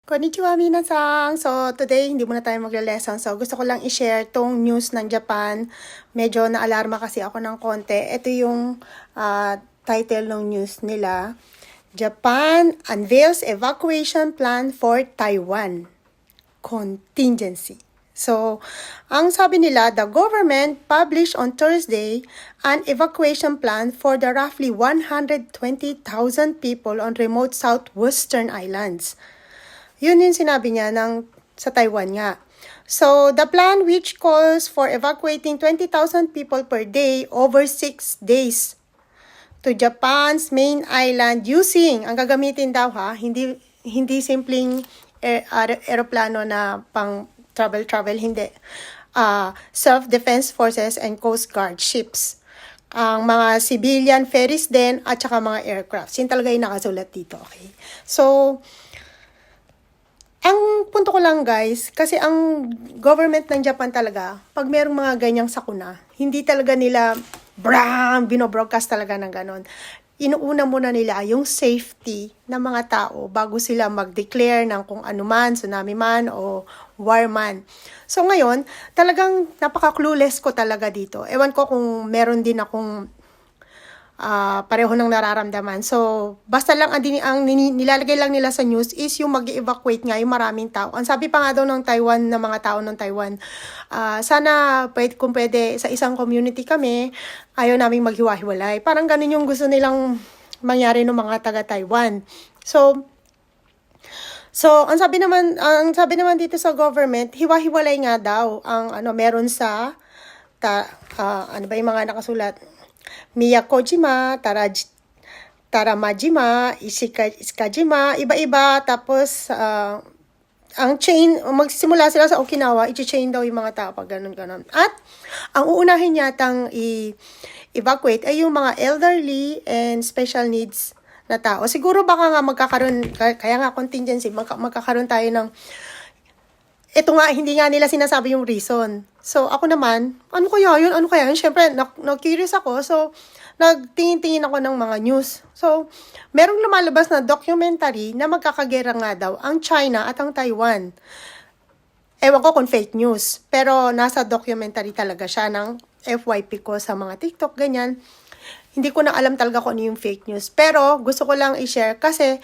Konnichiwa minasan! So, today, hindi muna tayo magle-lesson. So, gusto ko lang i-share tong news ng Japan. Medyo na-alarma kasi ako ng konti. Ito yung title ng news nila. Japan unveils evacuation plan for Taiwan. Contingency. So, ang sabi nila, the government published on Thursday an evacuation plan for the roughly 120,000 people on remote southwestern islands. Yun yung sinabi niya sa Taiwan nga. So, the plan which calls for evacuating 20,000 people per day over 6 days to Japan's main island using, ang gagamitin daw hindi simpleng aeroplano na pang travel, hindi. Self-defense forces and Coast Guard ships. Ang mga civilian ferries din at saka mga aircraft. Yun talaga yung nakasulat dito, okay? So, ang punto ko lang guys, kasi ang government ng Japan talaga, pag merong mga ganyang sakuna, hindi talaga nila binobroadcast talaga ng ganon. Inuuna muna nila yung safety ng mga tao bago sila mag-declare ng kung ano man, tsunami man o war man. So ngayon, talagang napaka-clueless ko talaga dito. Ewan ko kung meron din akong pareho ng nararamdaman. So, basta lang ang nilalagay lang nila sa news is yung mag-evacuate nga yung maraming tao. Ang sabi pa nga daw ng Taiwan, ng mga tao ng Taiwan, sana kung pwede sa isang community kami, ayaw naming maghiwa-hiwalay. Parang ganun yung gusto nilang mangyari ng mga taga-Taiwan. So, ang sabi naman dito sa government, hiwa-hiwalay nga daw ang meron sa ano ba yung mga nakasulat? Miyakojima, Taramajima, Iskajima, iba-iba. Tapos, ang chain, magsisimula sila sa Okinawa, i-chain daw yung mga tao pag ganun. At, ang uunahin yatang i-evacuate ay yung mga elderly and special needs na tao. Siguro baka nga magkakaroon, kaya nga contingency, magkakaroon tayo ng ito nga, hindi nga nila sinasabi yung reason. So, ako naman, ano kaya yun? Siyempre, na-curious ako. So, nagtingin-tingin ako ng mga news. So, merong lumalabas na documentary na magkakagera nga daw ang China at ang Taiwan. Ewan ko kung fake news. Pero, nasa documentary talaga siya ng FYP ko sa mga TikTok, ganyan. Hindi ko na alam talaga kung ano yung fake news. Pero, gusto ko lang i-share kasi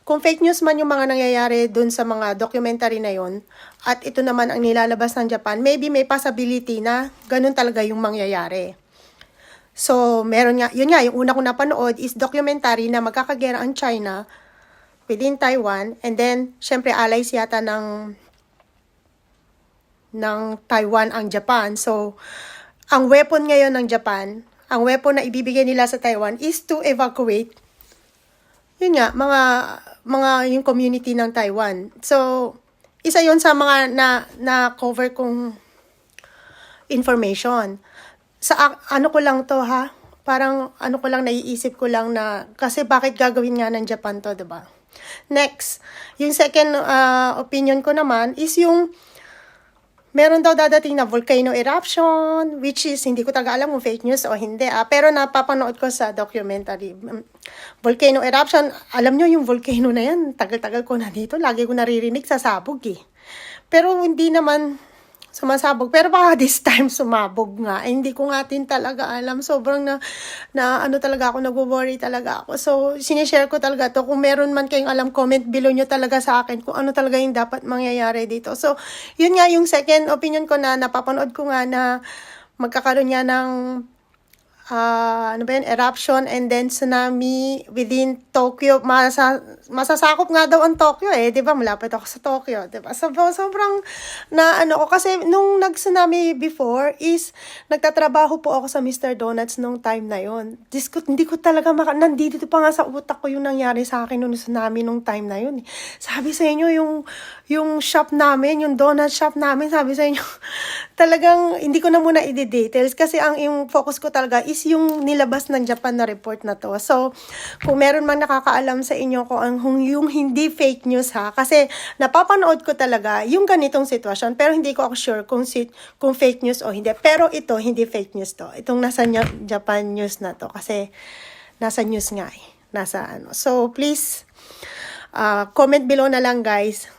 kung fake news man yung mga nangyayari dun sa mga documentary na yon at ito naman ang nilalabas ng Japan, maybe may possibility na ganun talaga yung mangyayari. So, meron nga, yun nga, yung una kong napanood is documentary na magkakagera ang China within Taiwan, and then, syempre, allies yata ng Taiwan ang Japan. So, ang weapon ngayon ng Japan, ang weapon na ibibigay nila sa Taiwan is to evacuate yun nga, mga yung community ng Taiwan. So, isa yon sa mga na-cover kong information. Sa ano ko lang to parang ano ko lang naiisip ko lang na, kasi bakit gagawin nga ng Japan to, diba? Next, yung second opinion ko naman is yung meron daw dadating na volcano eruption, which is, hindi ko talaga alam kung fake news o hindi. Pero napapanood ko sa documentary. Volcano eruption, alam nyo yung volcano na yan, tagal-tagal ko na dito. Lagi ko naririnig sa sabog Pero hindi naman sumasabog. Pero baka this time sumabog nga. Hindi ko nga din talaga alam. Sobrang ano talaga ako, nag-worry talaga ako. So, sinishare ko talaga to. Kung meron man kayong alam, comment below nyo talaga sa akin kung ano talaga yung dapat mangyayari dito. So, yun nga yung second opinion ko na napapanood ko nga na magkakaroon nga ng eruption and then tsunami within Tokyo. Masasakop nga daw ang Tokyo di ba? Malapit ako sa Tokyo, di ba? So, sobrang ko kasi nung nag-tsunami before is nagtatrabaho po ako sa Mr. Donuts nung time na yon. Hindi ko talaga nandito pa nga sa utak ko yung nangyari sa akin nung tsunami nung time na yun. Sabi sa inyo yung shop namin, yung donut shop namin, sabi sa inyo talagang hindi ko na muna i-details kasi yung focus ko talaga is yung nilabas ng Japan na report na to. So, kung meron man nakakaalam sa inyo kung yung hindi fake news kasi napapanood ko talaga yung ganitong sitwasyon, pero hindi ko ako sure kung fake news o hindi. Pero ito, hindi fake news to. Itong nasa Japan news na to kasi nasa news nga Nasa So, please, Comment below na lang guys